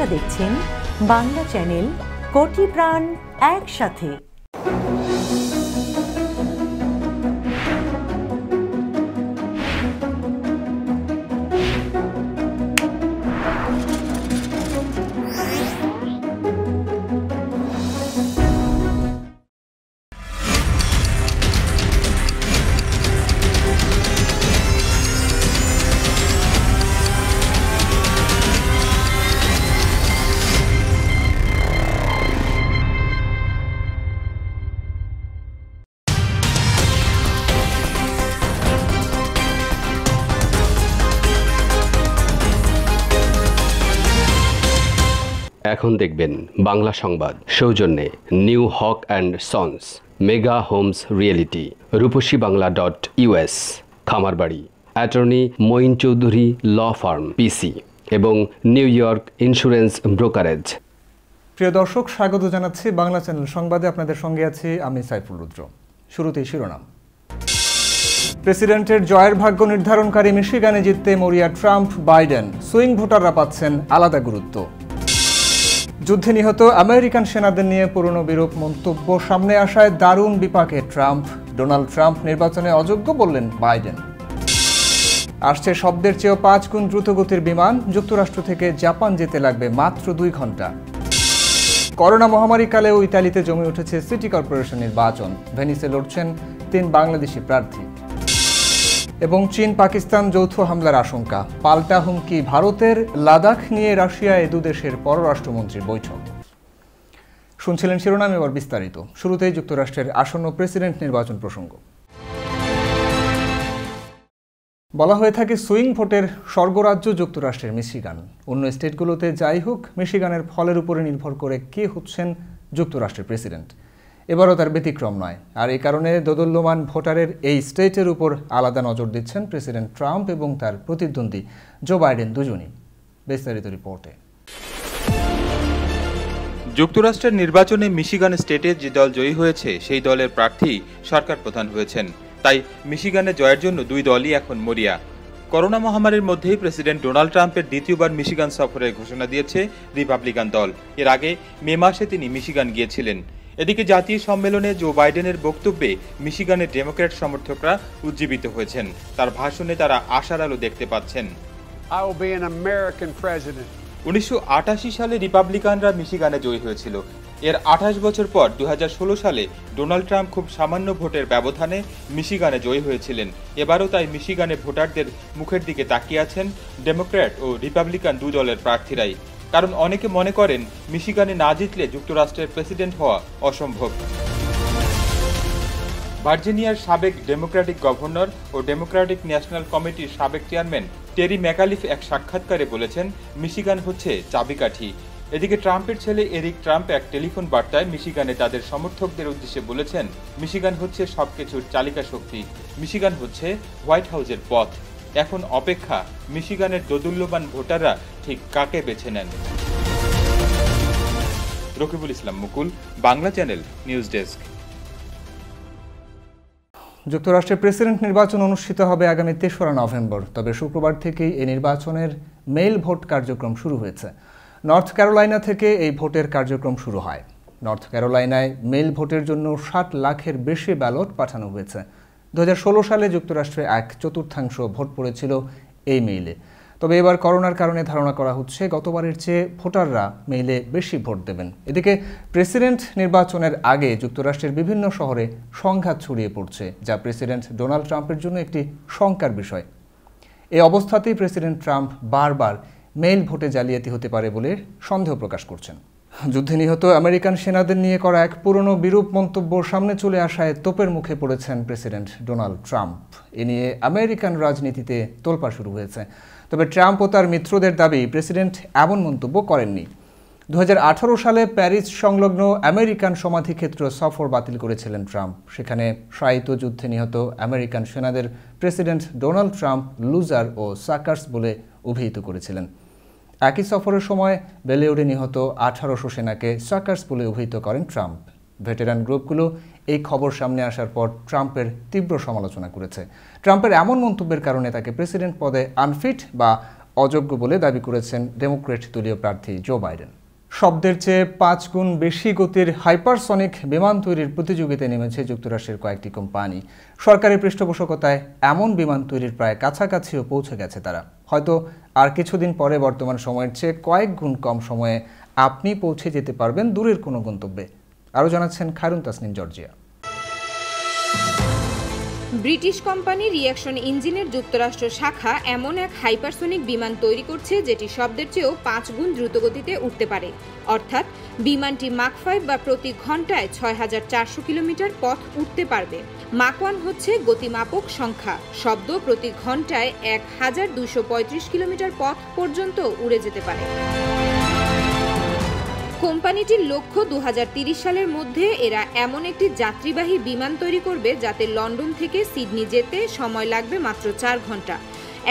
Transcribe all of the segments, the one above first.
আপনারা দেখছেন বাংলা চ্যানেল কোটি প্রাণ একসাথে। এখন দেখবেন বাংলা সংবাদ সৌজন্যে new Haque and sons, mega homes reality, রূপসীবাংলা.us, Khamarbari, attorney Moin Chowdhury law firm PC এবং নিউ ইয়র্ক ইন্স্যুরেন্স ব্রোকারেজ। প্রিয় দর্শক, স্বাগত জানাচ্ছি বাংলা চ্যানেল সংবাদে। আপনাদের সঙ্গে আছি আমি সাইফুল রুদ্র। শুরুতেই শিরোনাম। প্রেসিডেন্টের জয়ের ভাগ্য নির্ধারণকারী মিশিগানে জিততে মরিয়া ট্রাম্প বাইডেন, সুইং ভোটাররা পাচ্ছেন আলাদা গুরুত্ব। যুদ্ধে নিহত আমেরিকান সেনাদের নিয়ে পুরনো বিরূপ মন্তব্য সামনে আসায় দারুণ বিপাকে ট্রাম্প, ডোনাল্ড ট্রাম্প নির্বাচনে অযোগ্য বললেন বাইডেন। আসছে শব্দের চেয়েও 5 গুণ দ্রুতগতির বিমান, যুক্তরাষ্ট্র থেকে জাপান যেতে লাগবে মাত্র 2 ঘন্টা। করোনা মহামারীকালেও ইতালিতে জমে উঠেছে সিটি কর্পোরেশন নির্বাচন, ভেনিসে লড়ছেন 3 বাংলাদেশি প্রার্থী। এবং চীন পাকিস্তান যৌথ হামলার আশঙ্কা, পাল্টা হুমকি ভারতের, লাদাখ নিয়ে রাশিয়া দুদেশের পররাষ্ট্রমন্ত্রীর বৈঠক। শুনছিলেন শিরোনাম, এবার বিস্তারিত। শুরুতেই যুক্তরাষ্ট্রের আসন্ন প্রেসিডেন্ট নির্বাচন প্রসঙ্গ। বলা হয়ে থাকে সুইং ভোটের স্বর্গরাজ্য যুক্তরাষ্ট্রের মিশিগান। অন্য স্টেটগুলোতে যাই হোক, মিশিগানের ফলের উপরে নির্ভর করে কে হচ্ছেন যুক্তরাষ্ট্রের প্রেসিডেন্ট। এবারও তার ব্যতিক্রম নয়, আর এই কারণে দোদুল্যমান ভোটারের এই স্টেটের উপর আলাদা নজর দিচ্ছেন প্রেসিডেন্ট ট্রাম্প এবং তার প্রতিদ্বন্দ্বী জো বাইডেন দুজনই। বিস্তারিত রিপোর্টে। যুক্তরাষ্ট্রের নির্বাচনে মিশিগান স্টেটে যে দল জয়ী হয়েছে সেই দলের প্রার্থী সরকার প্রধান হয়েছেন। তাই মিশিগানে জয়ের জন্য 2 দলই এখন মরিয়া। করোনা মহামারীর মধ্যেই প্রেসিডেন্ট ডোনাল্ড ট্রাম্পের দ্বিতীয়বার মিশিগান সফরের ঘোষণা দিয়েছে রিপাবলিকান দল। এর আগে মে মাসে তিনি মিশিগান গিয়েছিলেন। এদিকে জাতীয় সম্মেলনে জো বাইডেনের বক্তব্যে মিশিগানের ডেমোক্র্যাট সমর্থকরা উজ্জীবিত হয়েছেন। তার ভাষণে তারা আশার আলো দেখতে পাচ্ছেন। 1988 সালে রিপাবলিকানরা মিশিগানে জয়ী হয়েছিল। এর 28 বছর পর 2016 সালে ডোনাল্ড ট্রাম্প খুব সামান্য ভোটের ব্যবধানে মিশিগানে জয়ী হয়েছিলেন। এবারও তাই মিশিগানে ভোটারদের মুখের দিকে তাকিয়ে আছেন ডেমোক্র্যাট ও রিপাবলিকান 2 দলের প্রার্থীরাই। কারণ অনেকে মনে করেন মিশিগানে না জিতলে যুক্তরাষ্ট্রের প্রেসিডেন্ট হওয়া অসম্ভব। ভার্জিনিয়ার সাবেক ডেমোক্র্যাটিক গভর্নর ও ডেমোক্র্যাটিক ন্যাশনাল কমিটির সাবেক চেয়ারম্যান টেরি ম্যাকালিফ এক সাক্ষাৎকারে বলেছেন, মিশিগান হচ্ছে চাবিকাঠি। এদিকে ট্রাম্পের ছেলে এরিক ট্রাম্প এক টেলিফোন বার্তায় মিশিগানে তাদের সমর্থকদের উদ্দেশ্যে বলেছেন, মিশিগান হচ্ছে সবকিছুর চালিকা শক্তি, মিশিগান হচ্ছে হোয়াইট হাউসের পথ। এখন অপেক্ষা মিশিগানের দোদুল্যমান ভোটাররা ঠিক কাকে বেছে নেন। Rakibul Islam Mukul, Bangla channel news desk. যুক্তরাষ্ট্রের প্রেসিডেন্ট নির্বাচন অনুষ্ঠিত হবে আগামী 3রা নভেম্বর। তবে শুক্রবার থেকেই এই নির্বাচনের মেইল ভোট কার্যক্রম শুরু হয়েছে। নর্থ ক্যারোলাইনা থেকে এই ভোটের কার্যক্রম শুরু হয়। নর্থ ক্যারোলাইনায় মেইল ভোটের জন্য 60 লাখের বেশি ব্যালট পাঠানো হয়েছে। 2016 সালে যুক্তরাষ্ট্রে 1/4 ভোট পড়েছিল এই মেইলে। তবে এবার করোনার কারণে ধারণা করা হচ্ছে গতবারের চেয়ে ভোটাররা মেইলে বেশি ভোট দেবেন। এদিকে প্রেসিডেন্ট নির্বাচনের আগে যুক্তরাষ্ট্রের বিভিন্ন শহরে সংঘাত ছড়িয়ে পড়ছে, যা প্রেসিডেন্ট ডোনাল্ড ট্রাম্পের জন্য একটি শঙ্কার বিষয়। এই অবস্থাতেই প্রেসিডেন্ট ট্রাম্প বারবার মেইল ভোটে জালিয়াতি হতে পারে বলে সন্দেহ প্রকাশ করছেন। যুদ্ধে নিহত আমেরিকান সেনাদের নিয়ে করা এক পুরনো বিরূপ মন্তব্য সামনে চলে আসায় তোপের মুখে পড়েছেন প্রেসিডেন্ট ডোনাল্ড ট্রাম্প। এ নিয়ে আমেরিকান রাজনীতিতে তোলপাড় শুরু হয়েছে। তবে ট্রাম্প ও তার মিত্রদের দাবি, প্রেসিডেন্ট এমন মন্তব্য করেননি। 2018 সালে প্যারিস সংলগ্ন আমেরিকান সমাধিক্ষেত্র সফর বাতিল করেছিলেন ট্রাম্প। সেখানে শায়িত যুদ্ধে নিহত আমেরিকান সেনাদের প্রেসিডেন্ট ডোনাল্ড ট্রাম্প লুজার ও সাকার্স বলে অভিহিত করেছিলেন। একই সফরের সময় বেলেউরে নিহত 1800 সেনাকে সাকার্স বলে অভিহিত করেন ট্রাম্প। ভেটেরান গ্রুপগুলো এই খবর সামনে আসার পর ট্রাম্পের তীব্র সমালোচনা করেছে। ট্রাম্পের এমন মন্তব্যের কারণে তাকে প্রেসিডেন্ট পদে আনফিট বা অযোগ্য বলে দাবি করেছেন ডেমোক্র্যাট দলীয় প্রার্থী জো বাইডেন। শব্দের চেয়ে 5 গুণ বেশি গতির হাইপারসনিক বিমান তৈরির প্রতিযোগিতায় নেমেছে যুক্তরাষ্ট্রের কয়েকটি কোম্পানি। সরকারি পৃষ্ঠপোষকতায় এমন বিমান তৈরির প্রায় কাছাকাছিও পৌঁছে গেছে তারা। হয়তো আর কিছুদিন পরে বর্তমান সময়ের চেয়ে কয়েক গুণ কম সময়ে আপনি পৌঁছে যেতে পারবেন দূরের কোনো গন্তব্যে। আরও জানাচ্ছেন Khairun Tasnim Georgia. British company reaction ইঞ্জিনের যুক্তরাষ্ট্র শাখা এমন এক হাইপারসনিক বিমান তৈরি করছে যেটি শব্দের চেয়েও 5 গুণ দ্রুতগতিতে উঠতে পারে। অর্থাৎ বিমানটি মাক 5 বা প্রতি ঘন্টায় 6400 কিলোমিটার পথ উঠতে পারবে। মাক 1 হচ্ছে গতিমাপক সংখ্যা। শব্দ প্রতি ঘন্টায় 1235 কিলোমিটার পথ পর্যন্ত উড়ে যেতে পারে। কোম্পানিটির লক্ষ্য 2030 সালের মধ্যে এরা এমন একটি যাত্রীবাহী বিমান তৈরি করবে যাতে লন্ডন থেকে সিডনি যেতে সময় লাগবে মাত্র 4 ঘন্টা।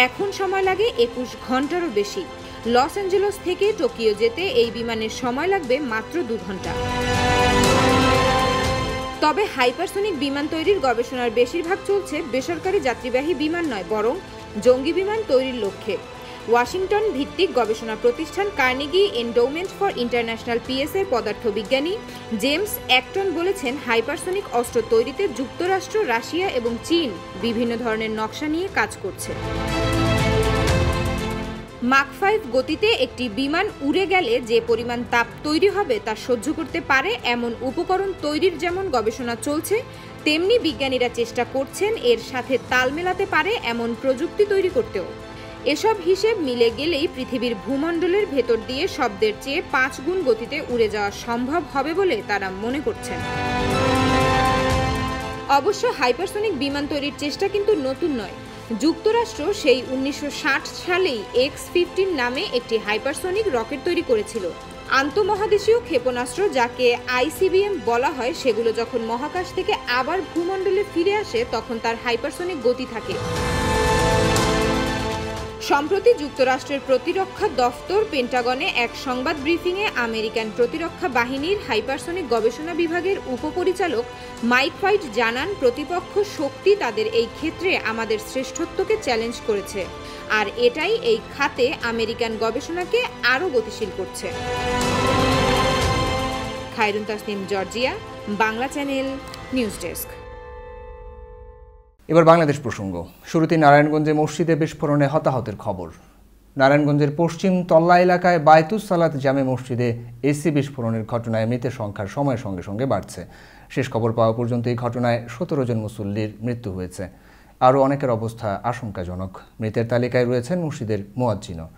এখন সময় লাগে 21 ঘন্টারও বেশি। লস অ্যাঞ্জেলস থেকে টোকিও যেতে এই বিমানের সময় লাগবে মাত্র 2 ঘন্টা। তবে হাইপারসনিক বিমান তৈরির গবেষণার বেশিরভাগ চলছে বেসরকারি যাত্রীবাহী বিমান নয়, বরং জঙ্গি বিমান তৈরির লক্ষ্যে। ওয়াশিংটন ভিত্তিক গবেষণা প্রতিষ্ঠান Carnegie endowment for international PS এর পদার্থবিজ্ঞানী জেমস অ্যাক্টন বলেছেন, হাইপারসনিক অস্ত্র তৈরিতে যুক্তরাষ্ট্র, রাশিয়া এবং চীন বিভিন্ন ধরনের নকশা নিয়ে কাজ করছে। মাক 5 গতিতে একটি বিমান উড়ে গেলে যে পরিমাণ তাপ তৈরি হবে তা সহ্য করতে পারে এমন উপকরণ তৈরির যেমন গবেষণা চলছে, তেমনি বিজ্ঞানীরা চেষ্টা করছেন এর সাথে তাল মেলাতে পারে এমন প্রযুক্তি তৈরি করতেও। এসব হিসেব মিলে গেলেই পৃথিবীর ভূমণ্ডলের ভেতর দিয়ে শব্দের চেয়ে 5 গুণ গতিতে উড়ে যাওয়া সম্ভব হবে বলে তারা মনে করছেন। অবশ্য হাইপারসনিক বিমান তৈরির চেষ্টা কিন্তু নতুন নয়। যুক্তরাষ্ট্র সেই 1960 সালেই X-15 নামে একটি হাইপারসনিক রকেট তৈরি করেছিল। আন্তঃমহাদেশীয় ক্ষেপণাস্ত্র, যাকে ICBM বলা হয়, সেগুলো যখন মহাকাশ থেকে আবার ভূমণ্ডলে ফিরে আসে তখন তার হাইপারসনিক গতি থাকে। সম্প্রতি যুক্তরাষ্ট্রের প্রতিরক্ষা দফতর পেন্টাগনে এক সংবাদ ব্রিফিংয়ে আমেরিকান প্রতিরক্ষা বাহিনীর হাইপারসনিক গবেষণা বিভাগের উপপরিচালক মাইক হোয়াইট জানান, প্রতিপক্ষ শক্তি তাদের এই ক্ষেত্রে আমাদের শ্রেষ্ঠত্বকে চ্যালেঞ্জ করেছে, আর এটাই এই খাতে আমেরিকান গবেষণাকে আরও গতিশীল করছে। Khairun Tasnim Georgia, Bangla channel, news desk. এবার বাংলাদেশ প্রসঙ্গ। শুরুতে নারায়ণগঞ্জে মসজিদে বিস্ফোরণে হতাহতের খবর। নারায়ণগঞ্জের পশ্চিম তল্লা এলাকায় বায়তুস সালাত জামে মসজিদে এসি বিস্ফোরণের ঘটনায় মৃতের সংখ্যার সময়ের সঙ্গে সঙ্গে বাড়ছে। শেষ খবর পাওয়া পর্যন্ত এই ঘটনায় 17 জন মুসল্লির মৃত্যু হয়েছে। আরও অনেকের অবস্থা আশঙ্কাজনক। মৃতের তালিকায় রয়েছেন মসজিদের মুয়াজ্জিনও।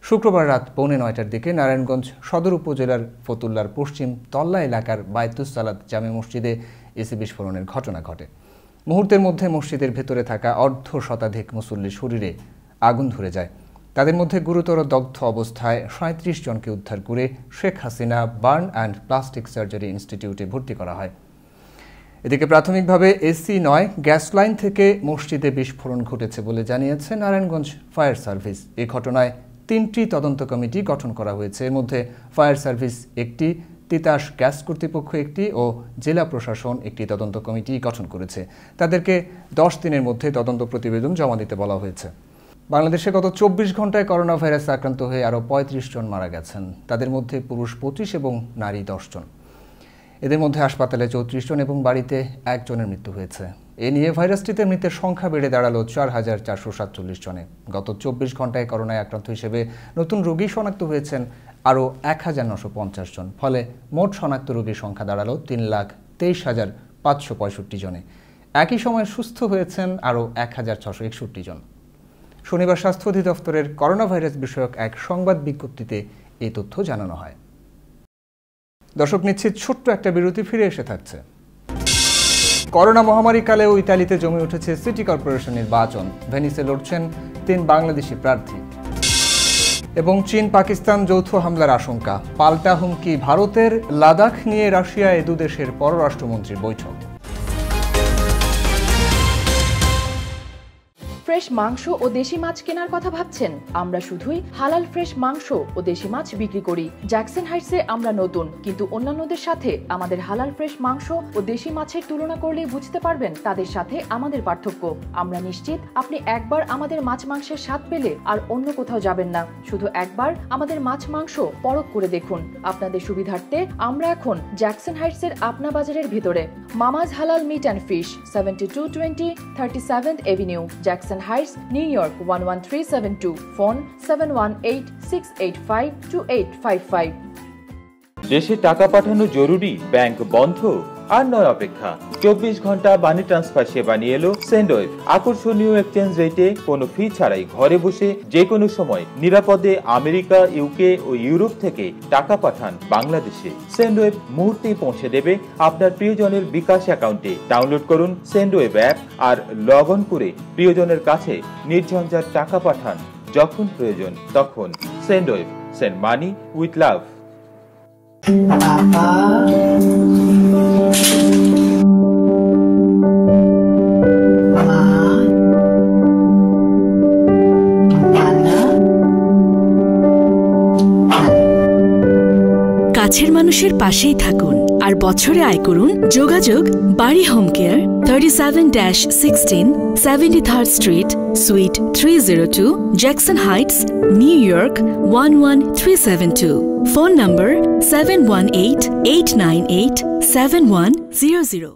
শুক্রবার রাত 8:45টার দিকে নারায়ণগঞ্জ সদর উপজেলার ফতুল্লার পশ্চিম তল্লা এলাকার বায়তুস সালাত জামে মসজিদে এসি বিস্ফোরণের ঘটনা ঘটে। মুহূর্তের মধ্যে মসজিদের ভেতরে থাকা অর্ধ শতাধিক মুসল্লির শরীরে আগুন ধরে যায়। তাদের মধ্যে গুরুতর দগ্ধ অবস্থায় 37 জনকে উদ্ধার করে Sheikh Hasina burn and plastic surgery ইনস্টিটিউটে ভর্তি করা হয়। এদিকে প্রাথমিকভাবে এসি নয়, গ্যাস লাইন থেকে মসজিদে বিস্ফোরণ ঘটেছে বলে জানিয়েছে নারায়ণগঞ্জ ফায়ার সার্ভিস। এই ঘটনায় 3টি তদন্ত কমিটি গঠন করা হয়েছে। এর মধ্যে ফায়ার সার্ভিস একটি, তিতাস গ্যাস কর্তৃপক্ষ একটি ও জেলা প্রশাসন একটি তদন্ত কমিটি গঠন করেছে। তাদেরকে 10 দিনের মধ্যে তদন্ত প্রতিবেদন জমা দিতে বলা হয়েছে। বাংলাদেশে গত 24 ঘন্টায় করোনা ভাইরাসে আক্রান্ত হয়ে আরও 35 জন মারা গেছেন। তাদের মধ্যে পুরুষ 25 এবং নারী 10 জন। এদের মধ্যে হাসপাতালে 34 জন এবং বাড়িতে 1 জনের মৃত্যু হয়েছে। এ নিয়ে ভাইরাসটিতে মৃতের সংখ্যা বেড়ে দাঁড়ালো 4447 জনে। গত 24 ঘন্টায় করোনায় আক্রান্ত হিসেবে নতুন রোগী শনাক্ত হয়েছেন আরও 1950 জন। ফলে মোট শনাক্ত রোগীর সংখ্যা দাঁড়ালো 3,23,565 জনে। একই সময় সুস্থ হয়েছেন আরও 1,661 জন। শনিবার স্বাস্থ্য অধিদপ্তরের করোনা ভাইরাস বিষয়ক এক সংবাদ বিজ্ঞপ্তিতে এই তথ্য জানানো হয়। দর্শক, নিচ্ছি ছোট্ট একটা বিরতি, ফিরে এসে থাকছে। করোনা মহামারীকালেও ইতালিতে জমে উঠেছে সিটি কর্পোরেশন নির্বাচন। ভেনিসে লড়ছেন 3 বাংলাদেশি প্রার্থী। এবং চীন পাকিস্তান যৌথ হামলার আশঙ্কা। পাল্টা হুমকি ভারতের। লাদাখ নিয়ে রাশিয়ায় দুদেশের পররাষ্ট্রমন্ত্রীর বৈঠক। ফ্রেশ মাংস ও দেশি মাছ কেনার কথা ভাবছেন? আমরা শুধুই হালাল ফ্রেশ মাংস ও দেশি মাছ বিক্রি করি। জ্যাকসন হাইটসে আমরা নতুন, কিন্তু অন্যান্যদের সাথে আমাদের হালাল ফ্রেশ মাংস ও দেশি মাছের তুলনা করলেই বুঝতে পারবেন তাদের সাথে আমাদের পার্থক্য। আমরা নিশ্চিত আপনি একবার আমাদের মাছ মাংসের স্বাদ পেলে আর অন্য কোথাও যাবেন না। শুধু একবার আমাদের মাছ মাংস পরখ করে দেখুন। আপনাদের সুবিধার্থে আমরা এখন জ্যাকসন হাইটসের আপনা বাজারের ভিতরে। Mama's halal meat and fish, 7220 37th Avenue, Jackson Heights, New York 11372. Phone 718-685-2855. দেশে টাকা পাঠানো জরুরি, ব্যাংক বন্ধ, আর নয় অপেক্ষা। 24 ঘন্টা মানি ট্রান্সফার সেবা নিয়ে এলো সেন্ডওয়েভ। আকর্ষণীয় এক্সচেঞ্জ রেটে কোনো ফি ছাড়াই ঘরে বসে যে কোনো সময় নিরাপদে আমেরিকা, ইউকে ও ইউরোপ থেকে টাকা পাঠান বাংলাদেশে। সেন্ডওয়েভ মুহূর্তেই পৌঁছে দেবে আপনার প্রিয়জনের বিকাশ অ্যাকাউন্টে। ডাউনলোড করুন সেন্ডওয়েভ অ্যাপ আর লগ অন করে প্রিয়জনের কাছে নির্ঝঞ্ঝাট টাকা পাঠান যখন প্রয়োজন তখন। Sendwave, send money with love. কাছের মানুষের পাশেই থাকুন আর বছরে আয় করুন যোগাযোগ বাড়ি home care, 37-16 73rd Street, Suite 302, Jackson Heights, New York 11372. Phone number 718-898-7100.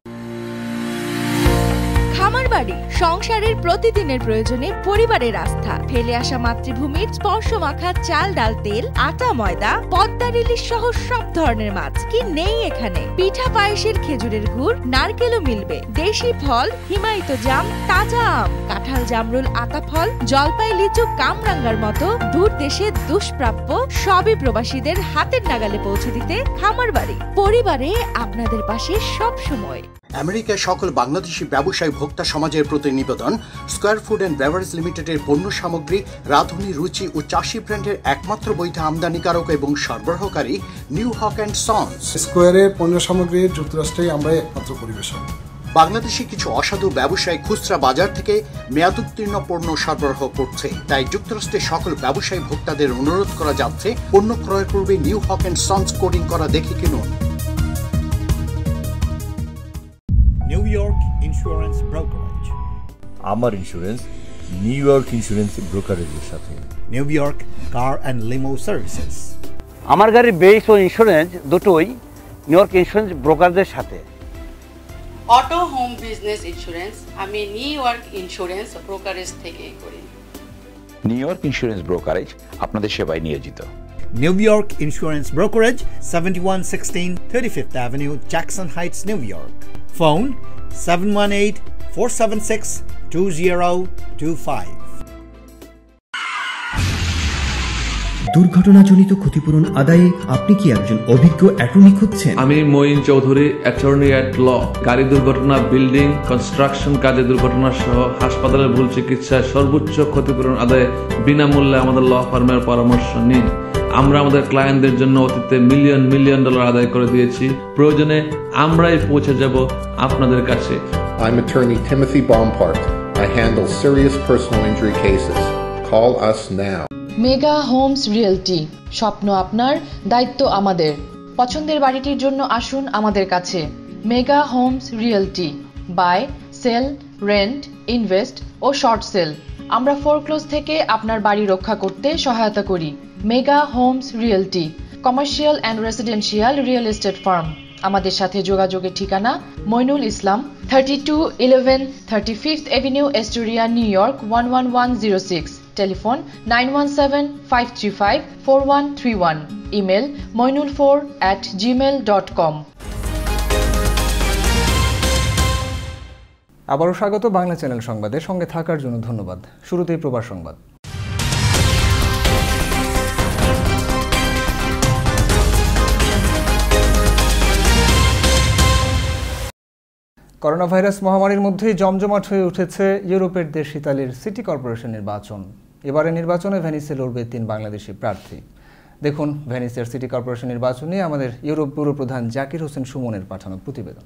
খামারবাড়ি, সংসারের প্রতিদিনের প্রয়োজনে পরিবারের আস্থা। ফেলে আসা মাতৃভূমির স্পর্শ মাখা চাল, ডাল, তেল, আটা, ময়দা, পদ্মার ইলিশ সহ সব ধরনের মাছ কি নেই এখানে? পিঠা, পায়েসের খেজুরের গুড়, নারকেলও মিলবে। দেশি ফল, হিমায়িত জাম, তাজা আম, কাঁঠাল, জামরুল, আতা ফল, জলপাই, লিচু, কামরাঙ্গার মতো দূর দেশে দুষ্প্রাপ্য সবই প্রবাসীদের হাতের নাগালে পৌঁছে দিতে খামারবাড়ি পরিবারে আপনাদের পাশে সব সময়। আমেরিকায় সকল বাংলাদেশি ব্যবসায়ী ভোক্তা সমাজের প্রতি নিবেদন, স্কয়ার ফুড অ্যান্ড বেভারেজ লিমিটেডের পণ্য সামগ্রী, রাঁধুনি, রুচি ও চাষি ব্র্যান্ডের একমাত্র বৈধ আমদানিকারক এবং সরবরাহকারী নিউ হক অ্যান্ড সন্স। স্কয়ারের পণ্য সামগ্রী যুক্তরাষ্ট্রে আমরা একমাত্র পরিবেশক। বাংলাদেশি কিছু অসাধু ব্যবসায়ী খুচরা বাজার থেকে মেয়াদোত্তীর্ণ পণ্য সরবরাহ করছে, তাই যুক্তরাষ্ট্রের সকল ব্যবসায়ী ভোক্তাদের অনুরোধ করা যাচ্ছে পণ্য ক্রয়ের পূর্বে New Haque and Sons coding করা দেখে কিনুন। New York insurance brokerage. আমার ইন্স্যুরেন্স নিউ ইয়র্ক ইন্স্যুরেন্স ব্রোকারেজের সাথে। New York car and limo services. আমার গাড়ির বেস ও ইন্স্যুরেন্স দুটোই নিউ ইয়র্ক ইন্স্যুরেন্স ব্রোকারদের সাথে। অটো হোম বিজনেস ইন্স্যুরেন্স আমি নিউ ইয়র্ক ইন্স্যুরেন্স ব্রোকারেজ থেকে করি। নিউ ইয়র্ক ইন্স্যুরেন্স ব্রোকারেজ আপনাদের সেবায় নিয়োজিত। New York Insurance Brokerage, 7116 35th Avenue, Jackson Heights, New York. Phone 718-476-2025. দুর্ঘটনাজনিত ক্ষতিপূরণ আদায়ে আপনি কি একজন অভিজ্ঞ অ্যাটর্নি খুঁজছেন? আমি Moin Chowdhury, attorney at law. গাড়ি দুর্ঘটনা, বিল্ডিং কনস্ট্রাকশন কাজে দুর্ঘটনা সহ হাসপাতালের ভুল চিকিৎসায় সর্বোচ্চ ক্ষতিপূরণ আদায়ে বিনামূল্যে আমাদের ল ফার্মের পরামর্শ নিন। আমরা আমাদের ক্লায়েন্টদের জন্য অতীতে মিলিয়ন মিলিয়ন ডলার আদায় করে দিয়েছি। প্রয়োজনে আমরাই পৌঁছে যাব আপনাদের কাছে। I'm attorney Timothy Bompart. I handle serious personal injury cases. Call us now. Mega Homes Realty, স্বপ্ন আপনার, দায়িত্ব আমাদের। পছন্দের বাড়িটির জন্য আসুন আমাদের কাছে। Mega Homes Realty, buy, sell, rent, invest ও শর্ট সেল। আমরা ফোরক্লোজ থেকে আপনার বাড়ি রক্ষা করতে সহায়তা করি। Mega Homes Realty, commercial and residential real estate firm. আমাদের সাথে যোগাযোগের ঠিকানা Moinul Islam, 3211 35th Avenue, Astoria, New York 11106. Telephone 917-535-4131. Email moinul4@gmail.com. আবারও স্বাগত বাংলা চ্যানেল সংবাদে। সঙ্গে থাকার জন্য ধন্যবাদ। শুরুতেই প্রবাস সংবাদ। করোনা ভাইরাস মহামারীর মধ্যেই জমজমাট হয়ে উঠেছে ইউরোপের দেশ ইতালির সিটি কর্পোরেশন নির্বাচন। এবারে নির্বাচনে ভেনিসে লড়বে 3 বাংলাদেশি প্রার্থী। দেখুন ভেনিসের সিটি কর্পোরেশন নির্বাচন নিয়ে আমাদের ইউরোপ ব্যুরো প্রধান জাকির হোসেন সুমনের পাঠানো প্রতিবেদন।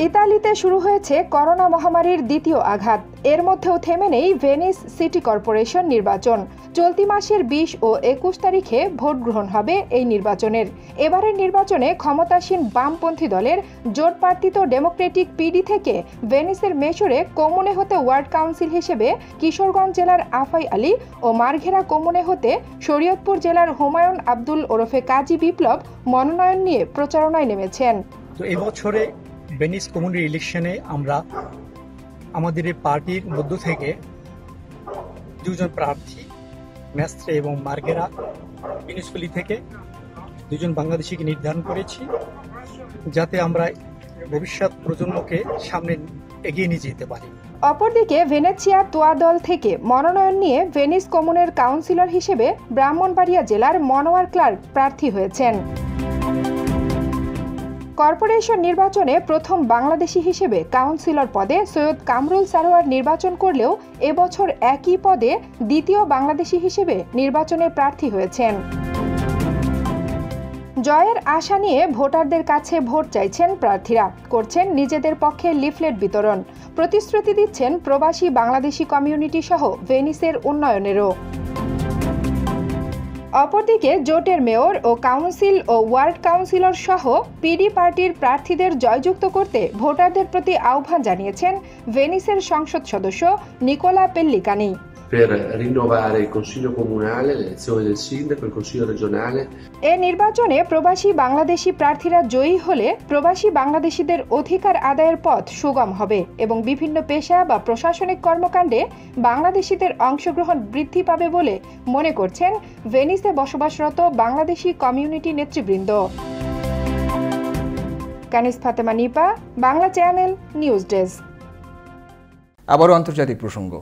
ইতালিতে শুরু হয়েছে করোনা মহামারীর দ্বিতীয় আঘাত। এর মধ্যেও থেমে নেই ভেনিস সিটি কর্পোরেশন নির্বাচন। চলতি মাসের 20 ও 21 তারিখে ভোট গ্রহণ হবে এই নির্বাচনের। এবারের নির্বাচনে ক্ষমতাসীন বামপন্থী দলের জোট প্রার্থিত ডেমোক্রেটিক পিডি থেকে ভেনিসের মেশরে কমুনে হতে ওয়ার্ড কাউন্সিল হিসেবে কিশোরগঞ্জ জেলার আফাই আলী ও মারঘেরা কমুনে হতে শরীয়তপুর জেলার হুমায়ুন আব্দুল ওরফে কাজী বিপ্লব মনোনয়ন নিয়ে প্রচারণায় নেমেছেন। তো এবছরে ভেনিস কমিউনিটি ইলেকশনে আমরা আমাদের পার্টির মধ্য থেকে দুজন প্রার্থী মেস্ত্রে এবং মার্গেরা মিউনিসিপ্যালিটি থেকে দুজন বাংলাদেশিকে নির্ধারণ করেছি, যাতে আমরা ভবিষ্যৎ প্রজন্মকে সামনে এগিয়ে নিয়ে যেতে পারি। অপরদিকে ভেনেচিয়া তোয়া দল থেকে মনোনয়ন নিয়ে ভেনিস কমুনের কাউন্সিলর হিসেবে ব্রাহ্মণবাড়িয়া জেলার মনোয়ার ক্লার্ক প্রার্থী হয়েছেন। কর্পোরেশন নির্বাচনে প্রথম বাংলাদেশি হিসেবে কাউন্সিলর পদে সৈয়দ কামরুল সারোয়ার নির্বাচন করলেও এবছর একই পদে দ্বিতীয় বাংলাদেশি হিসেবে নির্বাচনে প্রার্থী হয়েছেন। জয়ের আশা নিয়ে ভোটারদের কাছে ভোট চাইছেন প্রার্থীরা, করছেন নিজেদের পক্ষে লিফলেট বিতরণ, প্রতিশ্রুতি দিচ্ছেন প্রবাসী বাংলাদেশি কমিউনিটি সহ ভেনিসের উন্নয়নেরও। অপরদিকে জোটের মেয়র ও কাউন্সিল ও ওয়ার্ড কাউন্সিলর সহ পিডি পার্টির প্রার্থীদের জয়যুক্ত করতে ভোটারদের প্রতি আহ্বান জানিয়েছেন ভেনিসের সংসদ সদস্য Nikola পেল্লিকানি। Per rinnovare il Consiglio Comunale, l'elezione del Sindaco, il Consiglio Regionale. এই নির্বাচনে প্রবাসী বাংলাদেশি প্রার্থীরা জয়ী হলে প্রবাসী বাংলাদেশিদের অধিকার আদায়ের পথ সুগম হবে এবং বিভিন্ন পেশা বা প্রশাসনিক কর্মকাণ্ডে বাংলাদেশিদের অংশগ্রহণ বৃদ্ধি পাবে বলে মনে করছেন ভেনিসে বসবাসরত বাংলাদেশি কমিউনিটি নেতৃবৃন্দ। Kanis Fatema Nipa, Bangla channel, news desk. আবারও আন্তর্জাতিক প্রসঙ্গ।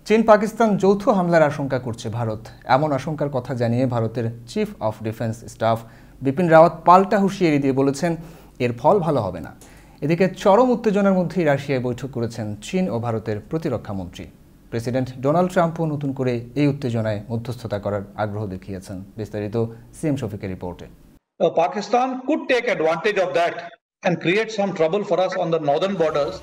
চীন পাকিস্তান যৌথ হামলার আশঙ্কা করছে ভারত। এমন আশঙ্কার কথা জানিয়ে ভারতের chief of defence staff Bipin Rawat পাল্টা হুঁশিয়ারি দিয়ে বলেছেন এর ফল ভালো হবে না। এদিকে চরম উত্তেজনার মধ্যেই রাশিয়ায় বৈঠক করেছেন চীন ও ভারতের প্রতিরক্ষা মন্ত্রী। প্রেসিডেন্ট ডোনাল্ড ট্রাম্পও নতুন করে এই উত্তেজনায় মধ্যস্থতা করার আগ্রহ দেখিয়েছেন। বিস্তারিত সিএম শফিকের রিপোর্টে। Pakistan could take advantage of that and create some trouble for us on the northern borders.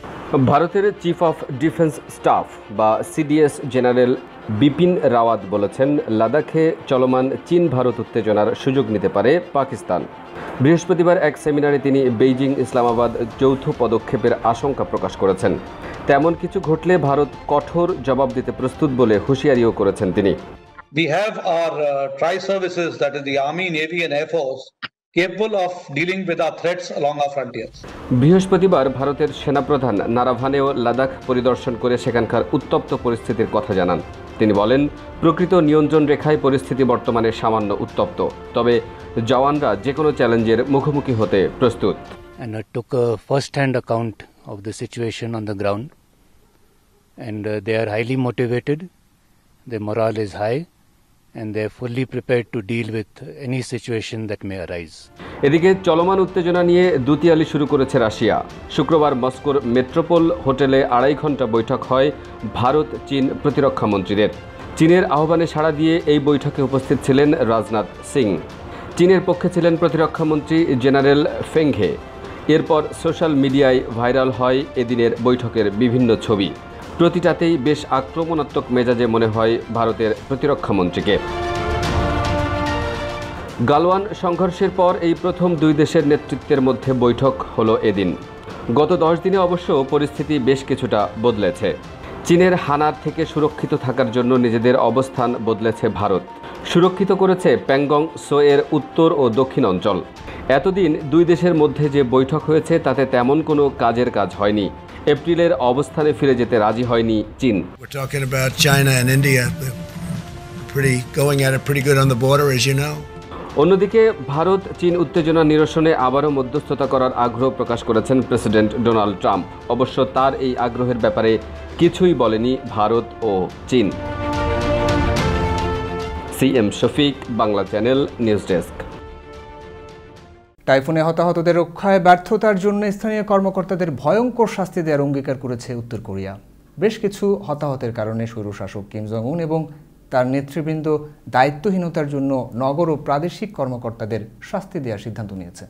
ভারতের চিফ অফ ডিফেন্স স্টাফ বা সিডিএস জেনারেল বিপিন রাওয়াত বলেছেন লাদাখে চলমান চীন ভারত উত্তেজনার সুযোগ নিতে পারে পাকিস্তান। বৃহস্পতিবার এক সেমিনারে তিনি বেইজিং ইসলামাবাদ যৌথ পদক্ষেপের আশঙ্কা প্রকাশ করেছেন। তেমন কিছু ঘটলে ভারত কঠোর জবাব দিতে প্রস্তুত বলে হুঁশিয়ারিও করেছেন তিনি। We have our tri-services, that is the Army, Navy and Air Force, capable of dealing with our threats along our frontiers. বৃহস্পতিবার ভারতের সেনাপ্রধান নারাভানেও লাদাখ পরিদর্শন করে সেখানকার উত্তপ্ত পরিস্থিতির কথা জানান। তিনি বলেন, প্রকৃত নিয়ন্ত্রণ রেখায় পরিস্থিতি বর্তমানে সামান্য উত্তপ্ত, তবে জওয়ানরা যে কোনো চ্যালেঞ্জের মুখোমুখি হতে প্রস্তুত। And I took a first-hand account of the situation on the ground, and they are highly motivated. Their morale is high. And they are fully prepared to deal with any situation that may arise. এদিকে চলমান উত্তেজনা নিয়ে দুতিয়ালি শুরু করেছে Russia. শুক্রবার মস্কোর মেট্রোপল হোটেলে 2.5 ঘন্টা বৈঠক হয় ভারত চীন প্রতিরক্ষা মন্ত্রীদের। চীনের আহ্বানে সাড়া দিয়ে এই বৈঠকে উপস্থিত ছিলেন রাজনাথ সিং। চীনের পক্ষে ছিলেন প্রতিরক্ষা মন্ত্রী জেনারেল ফেং হে। এরপর সোশ্যাল মিডিয়ায় ভাইরাল হয় এদিনের বৈঠকের বিভিন্ন ছবি। প্রতিটাতেই বেশ আক্রমণাত্মক মেজাজে মনে হয় ভারতের প্রতিরক্ষা মন্ত্রীকে। গালওয়ান সংঘর্ষের পর এই প্রথম দুই দেশের নেতৃত্বের মধ্যে বৈঠক হলো এদিন। গত 10 দিনে অবশ্য পরিস্থিতি বেশ কিছুটা বদলেছে। চীনের হানার থেকে সুরক্ষিত থাকার জন্য নিজেদের অবস্থান বদলেছে ভারত। সুরক্ষিত করেছে প্যাংগং সো এর উত্তর ও দক্ষিণ অঞ্চল। এতদিন দুই দেশের মধ্যে যে বৈঠক হয়েছে তাতে তেমন কোনো কাজের কাজ হয়নি। এপ্রিলের অবস্থানে ফিরে যেতে রাজি হয়নি চীন। We're talking about China and India going at it pretty good on the border, as you know. অন্যদিকে ভারত চীন উত্তেজনা নিরসনে আবারও মধ্যস্থতা করার আগ্রহ প্রকাশ করেছেন প্রেসিডেন্ট ডোনাল্ড ট্রাম্প। অবশ্য তার এই আগ্রহের ব্যাপারে কিছুই বলেনি ভারত ও চীন। CM Shafiq, Bangla channel, news desk. টাইফুনে হতাহতদের রক্ষায় ব্যর্থতার জন্য স্থানীয় কর্মকর্তাদের ভয়ঙ্কর শাস্তি দেওয়ার অঙ্গীকার করেছে উত্তর কোরিয়া। বেশ কিছু হতাহতের কারণে স্বৈরশাসক কিম জং উন এবং তার নেতৃবৃন্দ দায়িত্বহীনতার জন্য নগর ও প্রাদেশিক কর্মকর্তাদের শাস্তি দেওয়ার সিদ্ধান্ত নিয়েছে।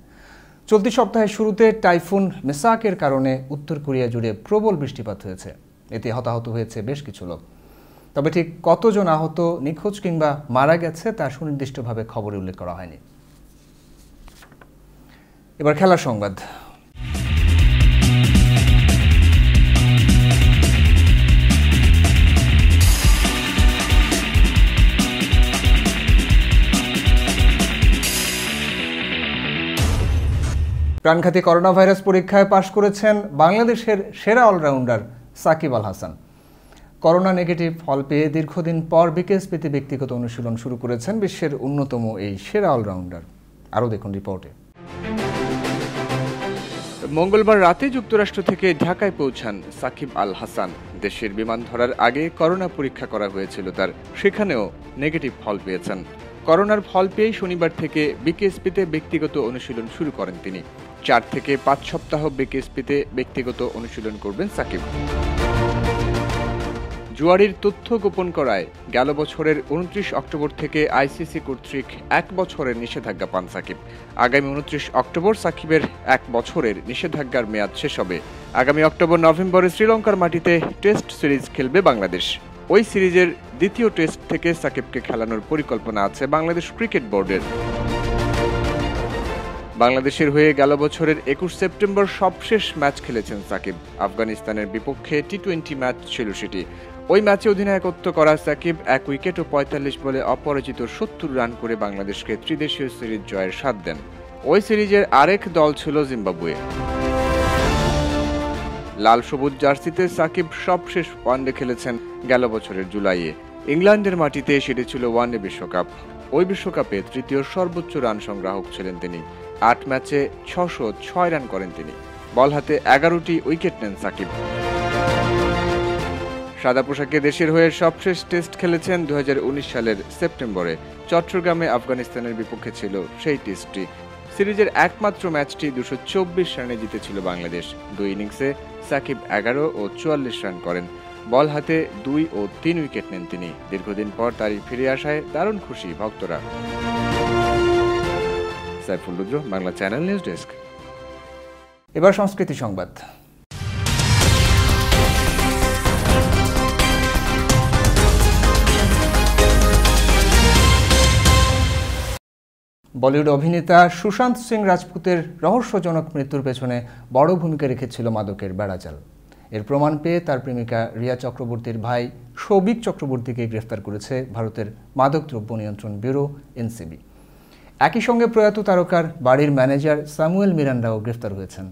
চলতি সপ্তাহের শুরুতে টাইফুন মেসাকের কারণে উত্তর কোরিয়া জুড়ে প্রবল বৃষ্টিপাত হয়েছে। এতে হতাহত হয়েছে বেশ কিছু লোক। তবে ঠিক কতজন আহত, নিখোঁজ কিংবা মারা গেছে তা সুনির্দিষ্টভাবে খবরে উল্লেখ করা হয়নি। এবার খেলার সংবাদ। প্রাণঘাতী করোনা ভাইরাস পরীক্ষায় পাশ করেছেন বাংলাদেশের সেরা allrounder Shakib Al Hasan. Corona negative ফল পেয়ে দীর্ঘদিন পর বিকেএসপিতে ব্যক্তিগত অনুশীলন শুরু করেছেন বিশ্বের অন্যতম এই সেরা অলরাউন্ডার। আরও দেখুন রিপোর্টে। মঙ্গলবার রাতে যুক্তরাষ্ট্র থেকে ঢাকায় পৌঁছান সাকিব আল হাসান। দেশের বিমান ধরার আগে করোনা পরীক্ষা করা হয়েছিল তার, সেখানেও নেগেটিভ ফল পেয়েছেন। করোনার ফল পেয়েই শনিবার থেকে বিকেএসপিতে ব্যক্তিগত অনুশীলন শুরু করেন তিনি। 4 থেকে 5 সপ্তাহ বিকেএসপিতে ব্যক্তিগত অনুশীলন করবেন সাকিব। জুয়ারির তথ্য গোপন করায় গেল বছরের 29 অক্টোবর থেকে আইসিসি কর্তৃক 1 বছরের নিষেধাজ্ঞা পান সাকিব। আগামী 29 অক্টোবর সাকিবের 1 বছরের নিষেধাজ্ঞার মেয়াদ শেষ হবে। আগামী অক্টোবর-নভেম্বরে শ্রীলঙ্কার মাটিতে টেস্ট সিরিজ খেলবে বাংলাদেশ। ওই সিরিজের দ্বিতীয় টেস্ট থেকে সাকিবকে খেলানোর পরিকল্পনা আছে বাংলাদেশ ক্রিকেট বোর্ডের। বাংলাদেশের হয়ে গেল বছরের 21 সেপ্টেম্বর সবশেষ ম্যাচ খেলেছেন সাকিব। আফগানিস্তানের বিপক্ষে টি-20 ম্যাচ ছিল সেটি। ওই ম্যাচে অধিনায়কত্ব করা সাকিব 1 উইকেট ও 45 বলে অপরাজিত 70 রান করে বাংলাদেশকে ত্রিদেশীয় সিরিজ জয়ের স্বাদ দেন। ওই সিরিজের আরেক দল ছিল জিম্বাবুয়ে। লাল সবুজ জার্সিতে সাকিব সবশেষ ওয়ানডে খেলেছেন গেল বছরের জুলাইয়ে। ইংল্যান্ডের মাটিতে সেটি ছিল ওয়ানডে বিশ্বকাপ। ওই বিশ্বকাপে তৃতীয় সর্বোচ্চ রান সংগ্রাহক ছিলেন তিনি। 8 ম্যাচে 606 রান করেন তিনি। বল হাতে 11টি উইকেট নেন সাকিব। সাদা পোশাকে দেশের হয়ে সবশেষ টেস্ট খেলেছেন 2019 সালের সেপ্টেম্বরে। চট্টগ্রামে আফগানিস্তানের বিপক্ষে ছিল সেই টেস্টটি। সিরিজের একমাত্র ম্যাচটি 224 রানে জিতেছিল বাংলাদেশ। 2 ইনিংসে সাকিব 11 ও 44 রান করেন। বল হাতে 2 ও 3 উইকেট নেন তিনি। দীর্ঘদিন পর তারই ফিরে আসায় দারুণ খুশি ভক্তরা। সাইফুল রুদ্র, বাংলা চ্যানেল নিউজ ডেস্ক। এবার সংস্কৃতি সংবাদ। বলিউড অভিনেতা সুশান্ত সিং রাজপুতের রহস্যজনক মৃত্যুর পেছনে বড় ভূমিকা রেখেছিল মাদকের বেড়াজাল। এর প্রমাণ পেয়ে তার প্রেমিকা রিয়া চক্রবর্তীর ভাই সৌভিক চক্রবর্তীকে গ্রেফতার করেছে ভারতের মাদকদ্রব্য নিয়ন্ত্রণ ব্যুরো এনসিবি। একই সঙ্গে প্রয়াত তারকার বাড়ির ম্যানেজার স্যামুয়েল মিরান্ডাও গ্রেফতার হয়েছেন।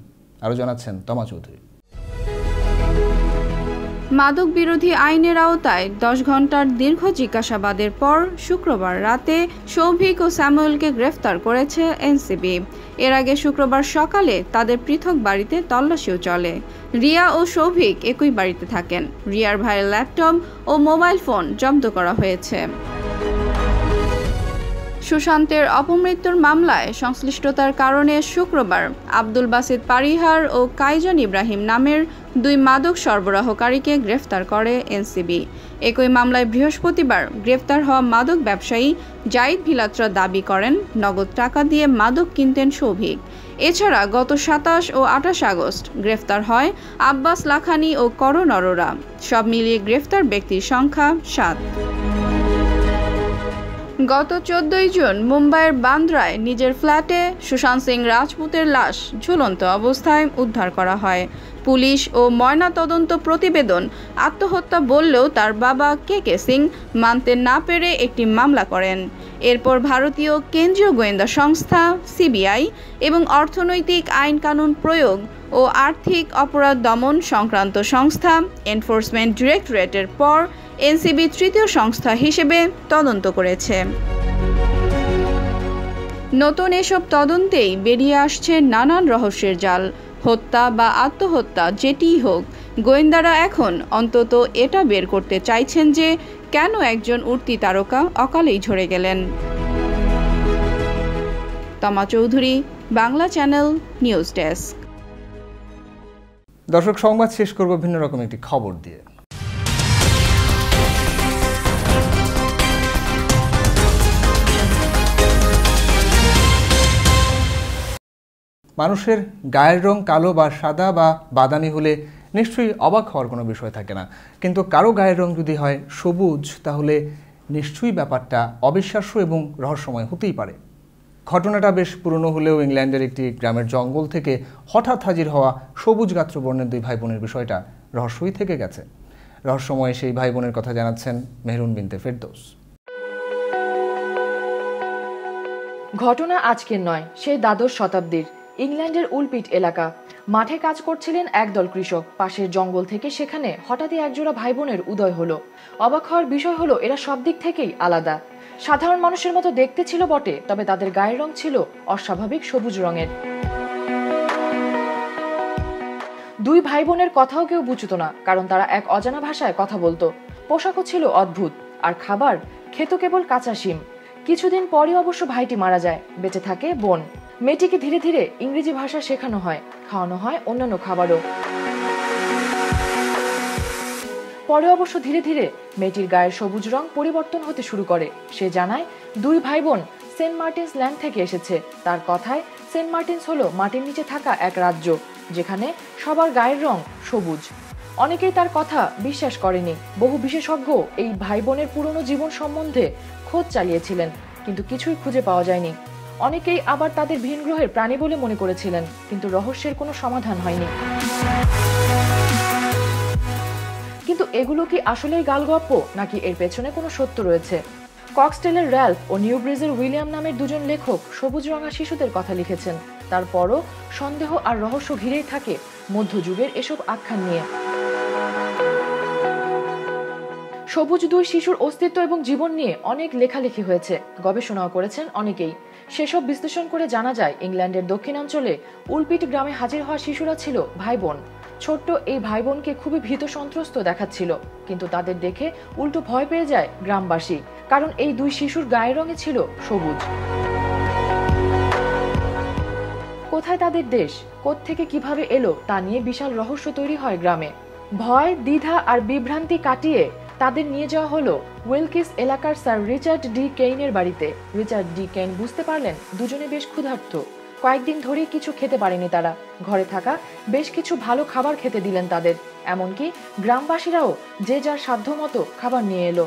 আরও জানাচ্ছেন তমা চৌধুরী। মাদক বিরোধী আইনের আওতায় 10 ঘন্টার দীর্ঘ জিজ্ঞাসাবাদের পর শুক্রবার রাতে সৌভিক ও স্যামুয়েলকে গ্রেফতার করেছে এনসিবি। এর আগে শুক্রবার সকালে তাদের পৃথক বাড়িতে তল্লাশিও চলে। রিয়া ও সৌভিক একই বাড়িতে থাকেন। রিয়ার ভাইয়ের ল্যাপটপ ও মোবাইল ফোন জব্দ করা হয়েছে। সুশান্তের অপমৃত্যুর মামলায় সংশ্লিষ্টতার কারণে শুক্রবার আব্দুল বাসিত পারিহার ও কাইজান ইব্রাহিম নামের 2 মাদক সরবরাহকারীকে গ্রেফতার করে এনসিবি। একই মামলায় বৃহস্পতিবার গ্রেফতার হওয়া মাদক ব্যবসায়ী জাইদ ভিলাত্রা দাবি করেন নগদ টাকা দিয়ে মাদক কিনতেন সৌভিক। এছাড়া গত 27 ও 28 আগস্ট গ্রেফতার হয় আব্বাস লাখানি ও করণ অরোরা। সব মিলিয়ে গ্রেফতার ব্যক্তির সংখ্যা 7। গত 14 জুন মুম্বাইয়ের বান্দ্রায় নিজের ফ্ল্যাটে সুশান্ত সিং রাজপুতের লাশ ঝুলন্ত অবস্থায় উদ্ধার করা হয়। পুলিশ ও ময়নাতদন্ত প্রতিবেদন আত্মহত্যা বললেও তার বাবা কে সিং মানতে না পেরে একটি মামলা করেন। এরপর ভারতীয় কেন্দ্রীয় গোয়েন্দা সংস্থা সিবিআই এবং অর্থনৈতিক আইন কানুন প্রয়োগ ও আর্থিক অপরাধ দমন সংক্রান্ত সংস্থা এনফোর্সমেন্ট ডিরেক্টরেটের পর এনসিবি তৃতীয় সংস্থা হিসেবে তদন্ত করেছে। নতুন এসব তদন্তেই বেরিয়ে আসছে নানান রহস্যের জাল। হত্যা বা আত্মহত্যা যেটিই হোক, গোয়েন্দারা এখন অন্তত এটা বের করতে চাইছেন যে কেন একজন উঠতি তারকা অকালেই ঝরে গেলেন। তমা Chowdhury, Bangla channel news desk. দর্শক, সংবাদ শেষ করব ভিন্ন রকম একটি খবর দিয়ে। মানুষের গায়ের রং কালো বা সাদা বা বাদামি হলে নিশ্চয়ই অবাক হওয়ার কোনো বিষয় থাকে না, কিন্তু কারো গায়ের রং যদি হয় সবুজ, তাহলে নিশ্চয়ই ব্যাপারটা অবিশ্বাস্য এবং রহস্যময় হতেই পারে। ঘটনাটা বেশ পুরনো হলেও ইংল্যান্ডের একটি গ্রামের জঙ্গল থেকে হঠাৎ হাজির হওয়া সবুজ গাত্রবর্ণের দুই ভাই বোনের বিষয়টা রহস্যই থেকে গেছে। রহস্যময় সেই ভাই বোনের কথা জানাচ্ছেন মেহরুন বিনতে ফেরদৌস। ঘটনা আজকের নয়, সেই দ্বাদশ শতাব্দীর ইংল্যান্ডের উলপিট এলাকা। মাঠে কাজ করছিলেন একদল কৃষক। পাশের জঙ্গল থেকে সেখানে হঠাৎই একজোড়া ভাই বোনের উদয় হলো। অবাক হওয়ার বিষয় হলো এরা সব দিক থেকেই আলাদা। সাধারণ মানুষের মতো দেখতে ছিল বটে, তবে তাদের গায়ের রং ছিল অস্বাভাবিক সবুজ রঙের। দুই ভাই বোনের কথাও কেউ বুঝতো না, কারণ তারা এক অজানা ভাষায় কথা বলতো। পোশাকও ছিল অদ্ভুত, আর খাবার খেত কেবল কাঁচা শিম। কিছুদিন পরই অবশ্য ভাইটি মারা যায়, বেঁচে থাকে বোন। মেয়েটিকে ধীরে ধীরে ইংরেজি ভাষা শেখানো হয়, খাওয়ানো হয় অন্যান্য খাবারও। পরে অবশ্য ধীরে ধীরে মেয়েটির গায়ের সবুজ রং পরিবর্তন হতে শুরু করে। সে জানায় দুই ভাই বোন সেন্ট মার্টিনস ল্যান্ড থেকে এসেছে। তার কথায় সেন্ট মার্টিনস হলো মাটির নিচে থাকা এক রাজ্য, যেখানে সবার গায়ের রং সবুজ। অনেকেই তার কথা বিশ্বাস করেনি। বহু বিশেষজ্ঞ এই ভাই বোনের পুরনো জীবন সম্বন্ধে খোঁজ চালিয়েছিলেন, কিন্তু কিছুই খুঁজে পাওয়া যায়নি। অনেকেই আবার তাদের ভিন গ্রহের প্রাণী বলে মনে করেছিলেন, কিন্তু রহস্যের কোনো সমাধান হয়নি। কিন্তু এগুলো কি আসলেই গালগপ্প, নাকি এর পেছনে কোনো সত্য রয়েছে? কক্সটেলের র্যালফ ও নিউব্রিজের উইলিয়াম নামের দুজন লেখক সবুজ রঙা শিশুদের কথা লিখেছেন। তারপরও সন্দেহ আর রহস্য ঘিরেই থাকে মধ্যযুগের এসব আখ্যান নিয়ে। সবুজ দুই শিশুর অস্তিত্ব এবং জীবন নিয়ে অনেক লেখালেখি হয়েছে, গবেষণাও করেছেন অনেকেই। সেসব বিশ্লেষণ করে জানা যায় ইংল্যান্ডের দক্ষিণাঞ্চলে উলপিট গ্রামে হাজির হওয়া শিশুরা ছিল ভাই বোন। ছোট্ট এই ভাই বোনকে খুবই ভীত সন্ত্রস্ত দেখাচ্ছিল, কিন্তু তাদের দেখে উল্টো ভয় পেয়ে যায় গ্রামবাসী, কারণ এই দুই শিশুর গায়ের রঙে ছিল সবুজ। কোথায় তাদের দেশ, কোত্থেকে কিভাবে এলো তা নিয়ে বিশাল রহস্য তৈরি হয় গ্রামে। ভয়, দ্বিধা আর বিভ্রান্তি কাটিয়ে তাদের নিয়ে যাওয়া হলো উইলকিস এলাকার স্যার রিচার্ড ডি কেইনের বাড়িতে। রিচার্ড ডি কেইন বুঝতে পারলেন দুজনে বেশ ক্ষুধার্ত। কয়েকদিন ধরেই কিছু খেতে পারেনি তারা। ঘরে থাকা বেশ কিছু ভালো খাবার খেতে দিলেন তাদের। এমনকি গ্রামবাসীরাও যে যার সাধ্য মতো খাবার নিয়ে এলো।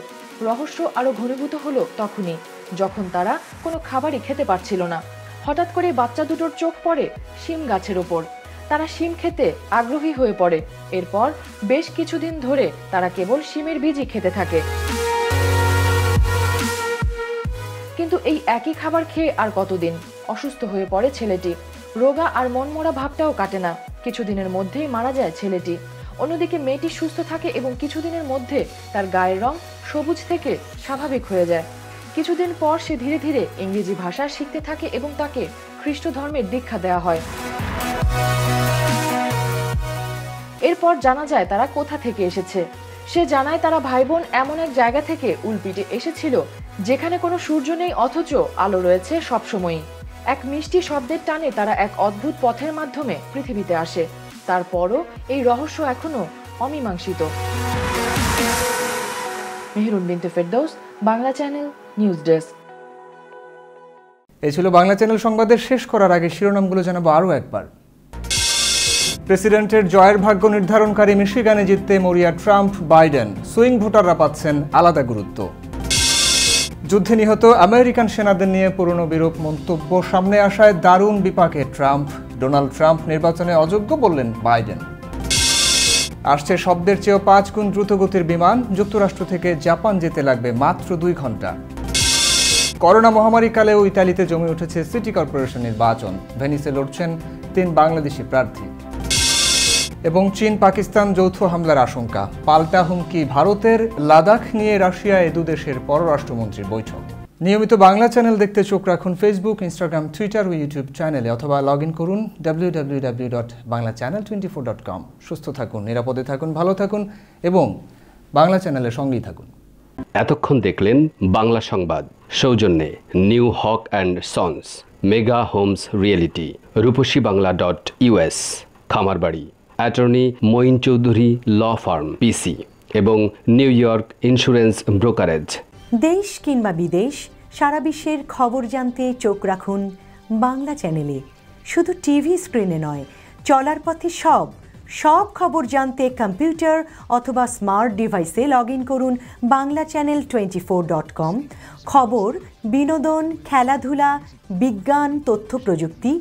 রহস্য আরো ঘনীভূত হলো তখনই, যখন তারা কোনো খাবারই খেতে পারছিল না। হঠাৎ করে বাচ্চা দুটোর চোখ পড়ে শিম গাছের ওপর। তারা শিম খেতে আগ্রহী হয়ে পড়ে। এরপর বেশ কিছুদিন ধরে তারা কেবল শিমের বীজই খেতে থাকে। কিন্তু এই একই খাবার খেয়ে আর কতদিন? অসুস্থ হয়ে পড়ে ছেলেটি। রোগা আর মনমরা ভাবটাও কাটে না। কিছুদিনের মধ্যেই মারা যায় ছেলেটি। অন্যদিকে মেয়েটি সুস্থ থাকে এবং কিছুদিনের মধ্যে তার গায়ের রং সবুজ থেকে স্বাভাবিক হয়ে যায়। কিছুদিন পর সে ধীরে ধীরে ইংরেজি ভাষা শিখতে থাকে এবং তাকে খ্রিস্ট ধর্মের দীক্ষা দেওয়া হয়। এরপর জানা যায় তারা কোথা থেকে এসেছে। সে জানায় তারা ভাই বোন এমন এক জায়গা থেকে উলপিটে এসেছিল যেখানে কোনো সূর্য নেই, অথচ আলো রয়েছে সবসময়ই। এক মিষ্টি শব্দের টানে তারা এক অদ্ভুত পথের মাধ্যমে পৃথিবীতে আসে। তারপরও এই রহস্য এখনো অমীমাংসিত। মেহরুন বিনতে Ferdous, Bangla channel, news desk. এই ছিল বাংলা চ্যানেল সংবাদের শেষ করার আগে শিরোনামগুলো জানাবো আরও একবার। প্রেসিডেন্টের জয়ের ভাগ্য নির্ধারণকারী মিশিগানে জিততে মরিয়া ট্রাম্প বাইডেন, সুইং ভোটাররা পাচ্ছেন আলাদা গুরুত্ব। যুদ্ধে নিহত আমেরিকান সেনাদের নিয়ে পুরনো বিরূপ মন্তব্য সামনে আসায় দারুণ বিপাকে ট্রাম্প। ডোনাল্ড ট্রাম্প নির্বাচনে অযোগ্য বললেন বাইডেন। আসছে শব্দের চেয়েও 5 গুণ দ্রুতগতির বিমান, যুক্তরাষ্ট্র থেকে জাপান যেতে লাগবে মাত্র 2 ঘন্টা। করোনা মহামারীকালেও ইতালিতে জমে উঠেছে সিটি কর্পোরেশন নির্বাচন, ভেনিসে লড়ছেন 3 বাংলাদেশি প্রার্থী। এবং চীন পাকিস্তান যৌথ হামলার আশঙ্কা, পাল্টা হুমকি ভারতের, লাদাখ নিয়ে রাশিয়ায় দুদেশের পররাষ্ট্রমন্ত্রীর বৈঠক। নিয়মিত বাংলা চ্যানেল দেখতে চোখ রাখুন ফেসবুক, ইনস্টাগ্রাম, টুইটার ও ইউটিউব চ্যানেলে, অথবা লগ ইন করুন www.banglachannel24.com। সুস্থ থাকুন, নিরাপদে থাকুন, ভালো থাকুন এবং বাংলা চ্যানেলের সঙ্গেই থাকুন। এতক্ষণ দেখলেন বাংলা সংবাদ, সৌজন্যে new Haque and sons, mega homes reality, রূপসীবাংলা.us, Khamarbari, attorney Moin Chowdhury law firm PC এবং নিউ ইয়র্ক ইন্স্যুরেন্স ব্রোকারেজ। দেশ কিংবা বিদেশ, সারা বিশ্বের খবর জানতে চোখ রাখুন বাংলা চ্যানেলে। শুধু টিভি স্ক্রিনে নয়, চলার পথে সব খবর জানতে কম্পিউটার অথবা স্মার্ট ডিভাইসে লগ ইন করুন banglaChannel24.com। খবর, বিনোদন, খেলাধুলা, বিজ্ঞান, তথ্য প্রযুক্তি,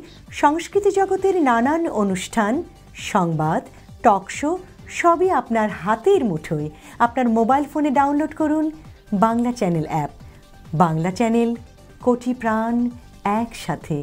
সংস্কৃতি জগতের নানান অনুষ্ঠান, সংবাদ, টক শো সবই আপনার হাতের মুঠোয়। আপনার মোবাইল ফোনে ডাউনলোড করুন Bangla channel app. Bangla channel, কোটি প্রাণ একসাথে।